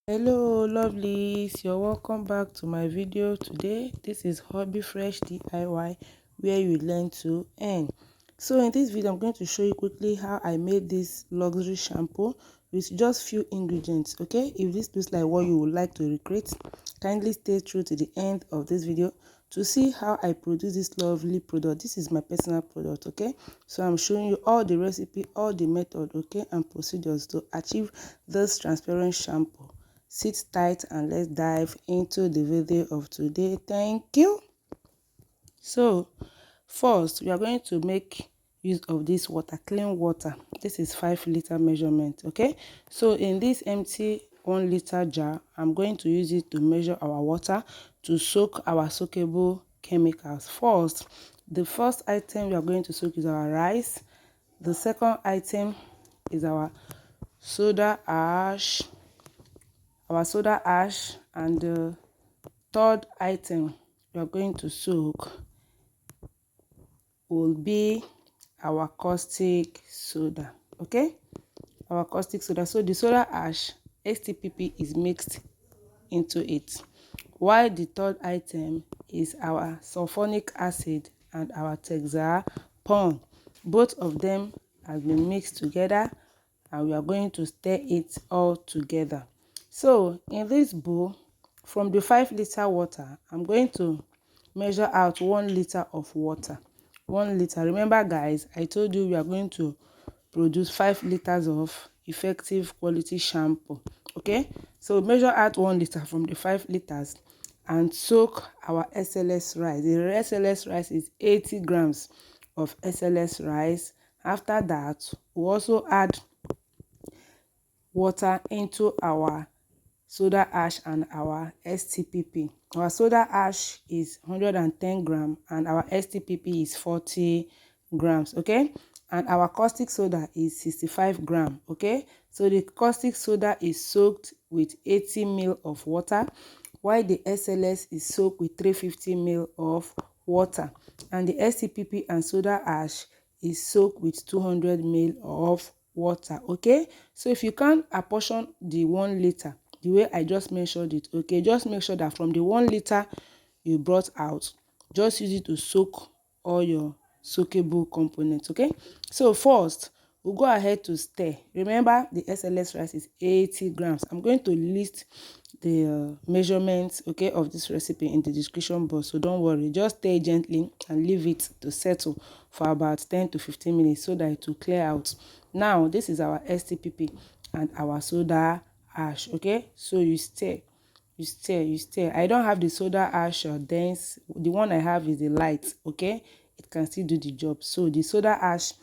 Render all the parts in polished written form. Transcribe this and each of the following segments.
Hello lovelies, you're welcome back to my video today. This is Hobbyfresh DIY, where you learn to earn. So in this video I'm going to show you quickly how I made this luxury shampoo with just few ingredients. Okay, if this looks like what you would like to recreate, kindly stay through to the end of this video to see how I produce this lovely product. This is my personal product. Okay, so I'm showing you all the recipe, all the method, okay, and procedures to achieve this transparent shampoo. Sit tight and let's dive into the video of today. Thank you. So first we are going to make use of this water, clean water. This is 5 liter measurement. Okay, so in this empty 1 liter jar, I'm going to use it to measure our water to soak our soakable chemicals. The first item we are going to soak is our rice. The second item is our soda ash, and the third item we are going to soak will be our caustic soda. Okay, our caustic soda. So the soda ash, STPP, is mixed into it, while the third item is our sulfonic acid and our TEXAPON. Both of them have been mixed together and we are going to stir it all together. So in this bowl, from the 5 liter water, I'm going to measure out 1 liter of water. 1 liter. Remember guys, I told you we are going to produce 5 liters of effective quality shampoo. Okay, so measure out 1 liter from the 5 liters and soak our SLS rice. The SLS rice is 80 grams of SLS rice. After that, we also add water into our soda ash and our STPP. Our soda ash is 110 grams and our STPP is 40 grams. Okay, and our caustic soda is 65 grams. Okay, so the caustic soda is soaked with 80 ml of water, while the SLS is soaked with 350 ml of water, and the STPP and soda ash is soaked with 200 ml of water. Okay, so if you can't apportion the 1 liter the way I just mentioned it, okay, just make sure that from the 1 liter you brought out, just use it to soak all your soakable components. Okay, so first we'll go ahead to stir. Remember the SLS rice is 80 grams. I'm going to list the measurements, okay, of this recipe in the description box, so don't worry, just stir gently and leave it to settle for about 10 to 15 minutes so that it will clear out. Now this is our STPP and our soda ash. Okay, so you stir. I don't have the soda ash or dense. The one I have is the light. Okay, it can still do the job. So the soda ash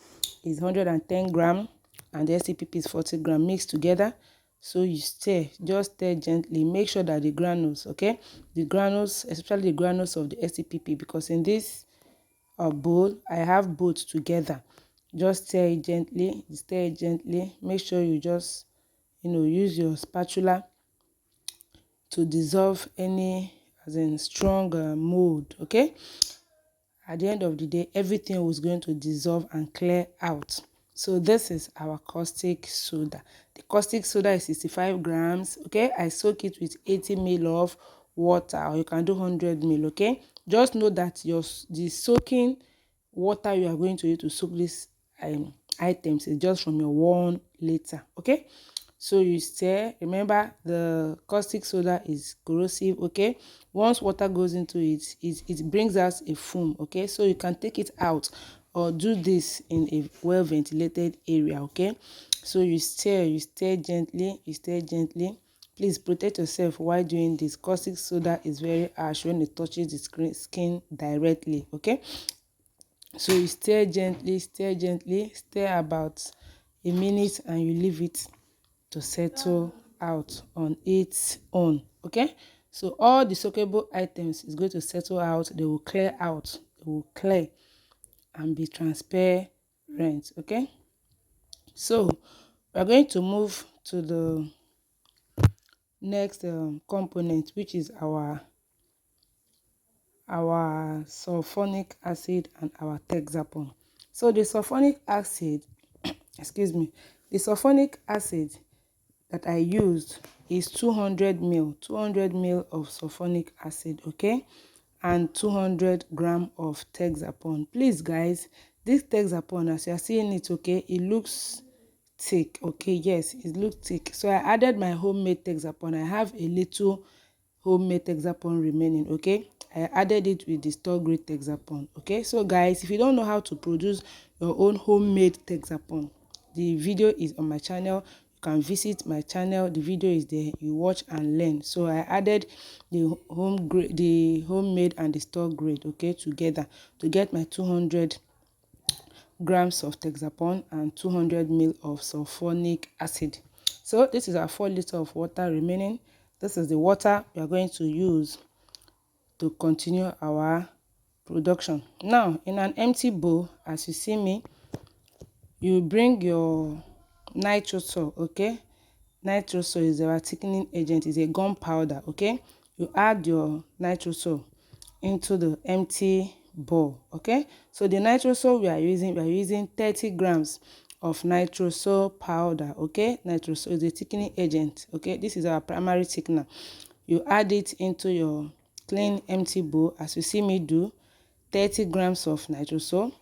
is 110 grams and the STPP is 40 grams mixed together. So you stir, just stir gently. Make sure that the granules, okay, the granules, especially the granules of the STPP, because in this bowl I have both together. Just stir it gently. Make sure you just use your spatula to dissolve any strong mold. Okay, at the end of the day everything was going to dissolve and clear out. So this is our caustic soda. The caustic soda is 65 grams. Okay, I soak it with 80 ml of water, or you can do 100 ml. Okay, just know that the soaking water you are going to use to soak these items is just from your 1 liter. Okay, so you stir. Remember the caustic soda is corrosive. Okay, once water goes into it, it brings us a foam. Okay, so you can take it out or do this in a well ventilated area. Okay, so you stir gently. Please protect yourself while doing this. Caustic soda is very harsh when it touches the skin directly. Okay, so you stir gently, stir about a minute and you leave it to settle out on its own. Okay, so all the soakable items is going to settle out. They will clear out, and be transparent. Okay, so we are going to move to the next component, which is our sulfonic acid and our TEXAPON. So the sulfonic acid the sulfonic acid that I used is 200 ml, 200 ml of sulfonic acid, okay, and 200 gram of TEXAPON. Please guys, this TEXAPON, as you are seeing it, okay, it looks thick, okay, yes, it looks thick. So I added my homemade TEXAPON. I have a little homemade TEXAPON remaining, okay. I added it with the store grade TEXAPON, okay. So guys, if you don't know how to produce your own homemade TEXAPON, the video is on my channel. You can visit my channel, the video is there, you watch and learn. So I added the homemade and the store grade, okay, together to get my 200 grams of TEXAPON and 200 ml of sulfonic acid. So this is our 4 liters of water remaining. This is the water we are going to use to continue our production. Now, in an empty bowl, as you see me, you bring your NITROSOL, okay. NITROSOL is our thickening agent, is a gunpowder, okay. You add your NITROSOL into the empty bowl, okay. So the NITROSOL we are using 30 grams of NITROSOL powder, okay. NITROSOL is a thickening agent, okay. This is our primary thickener. You add it into your clean empty bowl, as you see me do, 30 grams of NITROSOL.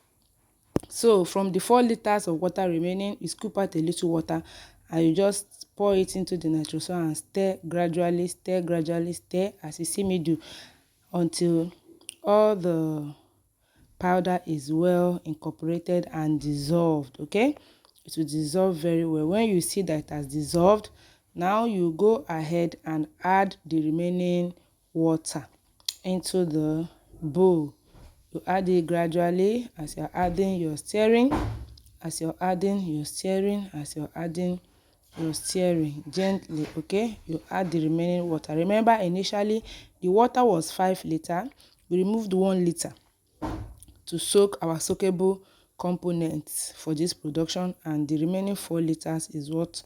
So from the 4 liters of water remaining, you scoop out a little water and you just pour it into the NITROSOL and stir gradually, stir as you see me do, until all the powder is well incorporated and dissolved, okay. It will dissolve very well. When you see that it has dissolved, now you go ahead and add the remaining water into the bowl. You add it gradually as you're adding your stirring, as you're adding your stirring, as you're adding your stirring gently, okay. You add the remaining water. Remember, initially the water was 5 liters. We removed 1 liter to soak our soakable components for this production, and the remaining 4 liters is what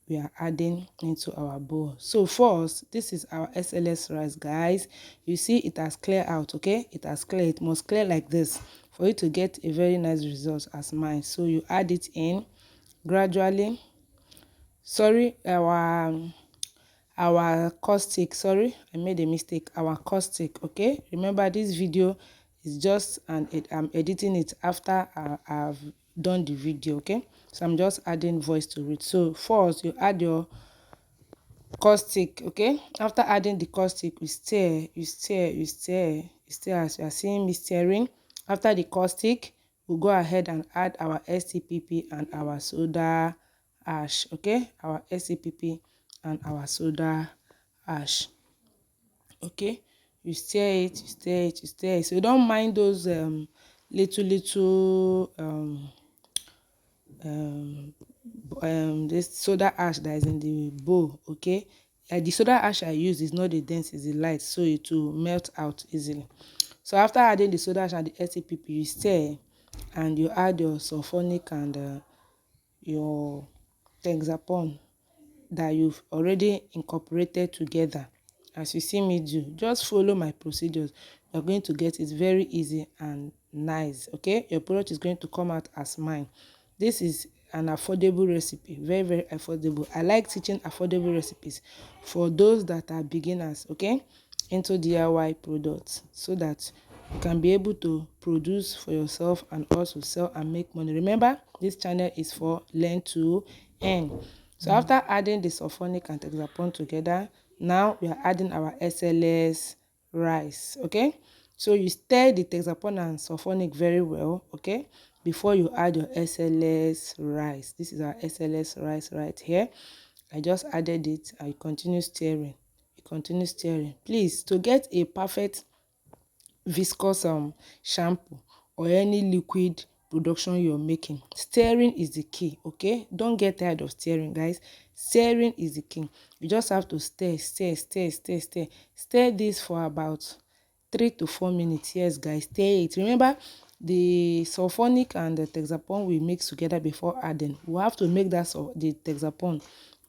we are adding into our bowl. So first, this is our SLS rice, guys. You see it has cleared out, okay. It has cleared. It must clear like this for you to get a very nice result as mine. So you add it in gradually. Sorry, our caustic, sorry, I made a mistake. Our caustic, okay. Remember, this video is just I'm editing it after I've done the video, okay. So I'm just adding voice to it. So first, you add your caustic, okay. After adding the caustic, you stir as you are seeing me stirring. After the caustic, we'll go ahead and add our STPP and our soda ash, okay. Our STPP and our soda ash, okay. You stir it. So don't mind those little this soda ash that is in the bowl, okay. The soda ash I use is not the dense, it's the light, so it will melt out easily. So after adding the soda ash and the STPP, you stir and you add your sulphonic and your TEXAPON that you've already incorporated together. As you see me do, just follow my procedures. You're going to get it very easy and nice, okay. Your product is going to come out as mine. This is an affordable recipe, very affordable. I like teaching affordable recipes for those that are beginners, okay, into DIY products, so that you can be able to produce for yourself and also sell and make money. Remember, this channel is for learn to earn. So after adding the sulphonic and TEXAPON together, now we are adding our SLS rice, okay. So you stir the TEXAPON and sulphonic very well, okay, before you add your SLS rice. This is our SLS rice right here. I just added it and you continue stirring. Please, to get a perfect viscous shampoo or any liquid production you're making, stirring is the key, okay. Don't get tired of stirring, guys. Stirring is the key. You just have to stir this for about 3 to 4 minutes. Yes guys, stir it. Remember, the sulphonic and the TEXAPON we mix together before adding. We have to make that the TEXAPON,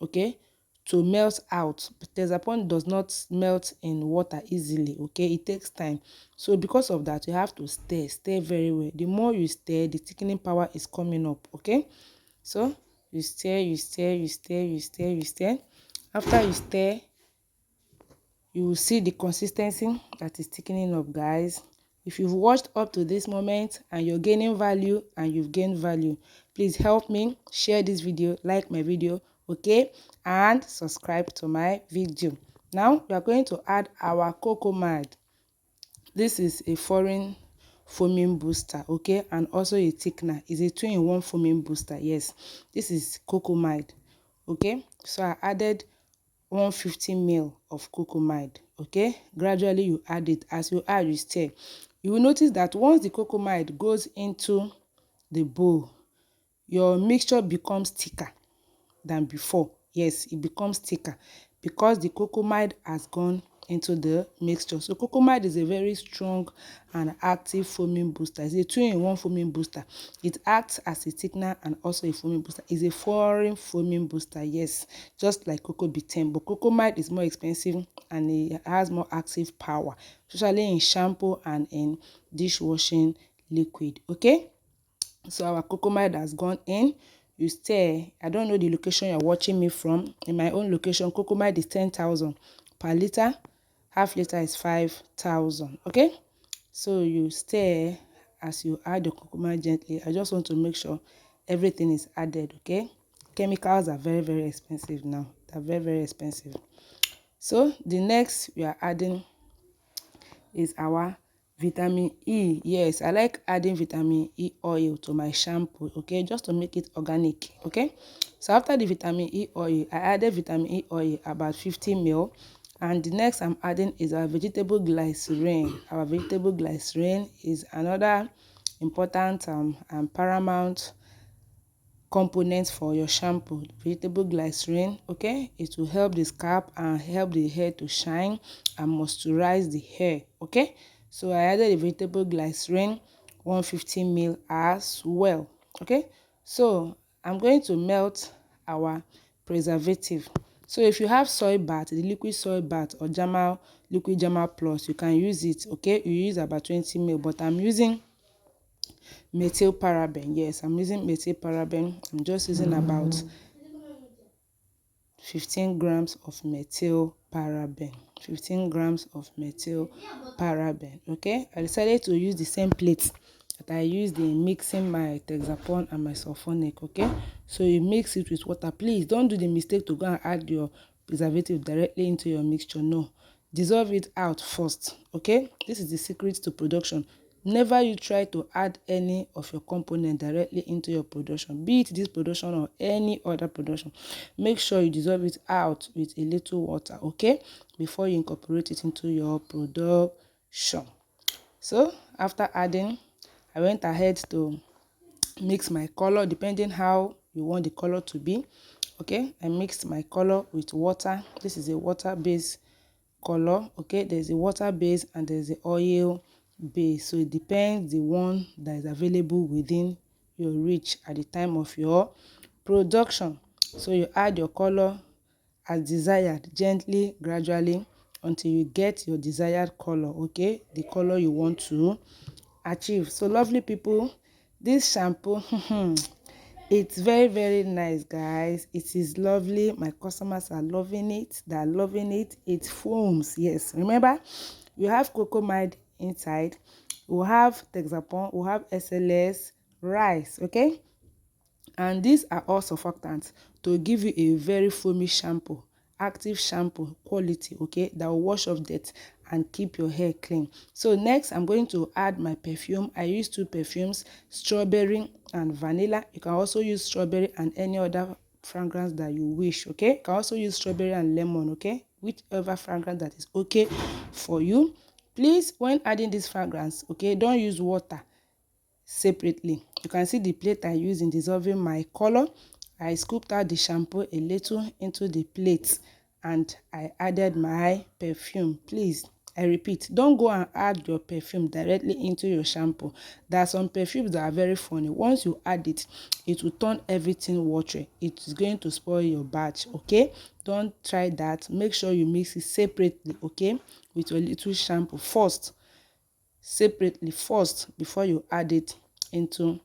okay, to melt out. TEXAPON does not melt in water easily, okay. It takes time. So because of that, you have to stir very well. The more you stir, the thickening power is coming up, okay. So you stir After you stir, you will see the consistency that is thickening up, guys. If you've watched up to this moment and you're gaining value and you've gained value, please help me share this video, like my video, okay, and subscribe to my video. Now we are going to add our COCOAMID. This is a foreign foaming booster, okay, and also a thickener. It's a 2-in-1 foaming booster. Yes, this is COCOAMID, okay. So I added 150 ml of COCOAMID, okay. Gradually you add it. As you add, you stir. You will notice that once the COCOAMID goes into the bowl, your mixture becomes thicker than before. Yes, it becomes thicker because the COCOAMID has gone into the mixture. So COCOAMID is a very strong and active foaming booster. It's a 2-in-1 foaming booster. It acts as a thickener and also a foaming booster. It's a foreign foaming booster, yes, just like COCOA-10, but COCOAMID is more expensive and it has more active power, especially in shampoo and in dishwashing liquid, okay. So our COCOAMID has gone in. You stir. I don't know the location you're watching me from. In my own location, COCOAMID is 10,000 per liter. Half liter is 5,000. Okay. So you stir as you add the COCOAMID gently. I just want to make sure everything is added. Okay. Chemicals are very, very expensive now. They're very, very expensive. So the next we are adding is our vitamin E. Yes, I like adding vitamin E oil to my shampoo, okay, just to make it organic, okay. So after the vitamin E oil, I added vitamin E oil about 50 ml, and the next I'm adding is our vegetable glycerin. Our vegetable glycerin is another important and paramount components for your shampoo. Vegetable glycerin, okay, it will help the scalp and help the hair to shine and moisturize the hair, okay. So I added the vegetable glycerin 150 ml as well, okay. So I'm going to melt our preservative. So if you have soy bath, the liquid soy bath or Jamal liquid Jamal plus, you can use it, okay. You use about 20 ml, but I'm using methyl paraben. Yes, I'm using methyl paraben. I'm just using about 15 grams of methyl paraben. 15 grams of methyl paraben. Okay, I decided to use the same plate that I used in mixing my TEXAPON and my SULPHONIC. Okay, so you mix it with water. Please don't do the mistake to go and add your preservative directly into your mixture. No, dissolve it out first. Okay, this is the secret to production. Never you try to add any of your component directly into your production, be it this production or any other production. Make sure you dissolve it out with a little water, okay, before you incorporate it into your production. So after adding, I went ahead to mix my color depending how you want the color to be. Okay, I mixed my color with water. This is a water based color, okay. There's a water base and there's the oil base, so it depends the one that is available within your reach at the time of your production. So you add your color as desired, gently, gradually, until you get your desired color, okay, the color you want to achieve. So lovely people, this shampoo it's very, very nice, guys. It is lovely. My customers are loving it. They are loving it. It foams. Yes, remember, we have COCOAMID inside. We have TEXAPON. We have SLS, rice, okay. And these are all surfactants to give you a very foamy shampoo, active shampoo quality, okay, that will wash off dirt and keep your hair clean. So next I'm going to add my perfume. I use 2 perfumes, strawberry and vanilla. You can also use strawberry and any other fragrance that you wish, okay. You can also use strawberry and lemon, okay, whichever fragrance that is okay for you. Please, when adding this fragrance, okay, don't use water separately. You can see the plate I use in dissolving my color. I scooped out the shampoo a little into the plate and I added my perfume. Please, I repeat, don't go and add your perfume directly into your shampoo. There are some perfumes that are very funny. Once you add it, it will turn everything watery. It is going to spoil your batch, okay. Don't try that. Make sure you mix it separately, okay, with your little shampoo first, separately first, before you add it into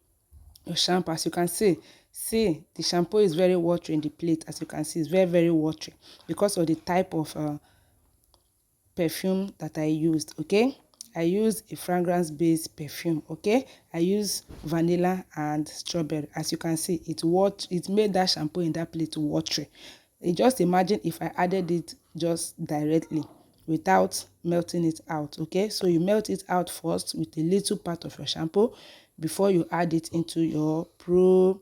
your shampoo. As you can see See, the shampoo is very watery in the plate. As you can see, it's very watery because of the type of perfume that I used. Okay, I used a fragrance based perfume. Okay, I use vanilla and strawberry. As you can see, it made that shampoo in that plate watery. Just imagine if I added it just directly without melting it out. Okay, so you melt it out first with a little part of your shampoo before you add it into your product.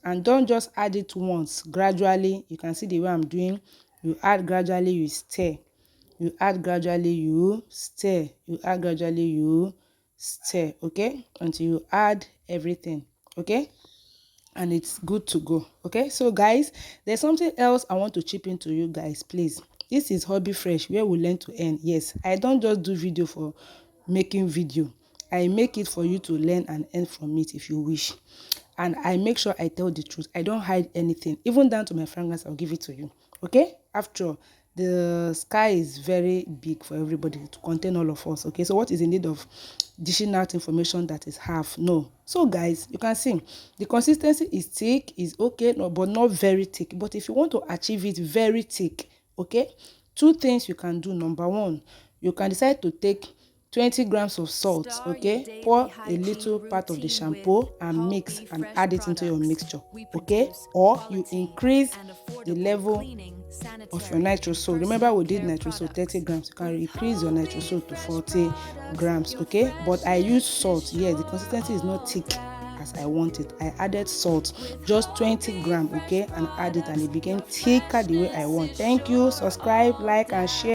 And don't just add it once. Gradually, you can see the way I'm doing. You add gradually, you stir. You add gradually, you stir. You add gradually, you stir. Okay, until you add everything. Okay, and it's good to go. Okay, so guys, there's something else I want to chip into you guys, please. This is Hobbyfresh, where we learn to earn. Yes, I don't just do video for making video. I make it for you to learn and earn from it if you wish. And I make sure I tell the truth. I don't hide anything. Even down to my fragrance, I'll give it to you. Okay, after all, the sky is very big for everybody to contain all of us. Okay, so what is in need of dishing out information that is half? No. So guys, you can see the consistency is thick, is okay, no, but not very thick. But if you want to achieve it very thick, okay, two things you can do. Number one, you can decide to take 20 grams of salt. Okay, pour a little part of the shampoo and mix and add it into your mixture. Okay, or you increase the level of your NITROSOL. Remember, we did NITROSOL 30 grams. You can increase your NITROSOL to 40 grams. Okay, but I use salt. Yes, the consistency is not thick as I want it. I added salt, just 20 grams. Okay, and add it, and it became thicker the way I want. Thank you. Subscribe, like, and share.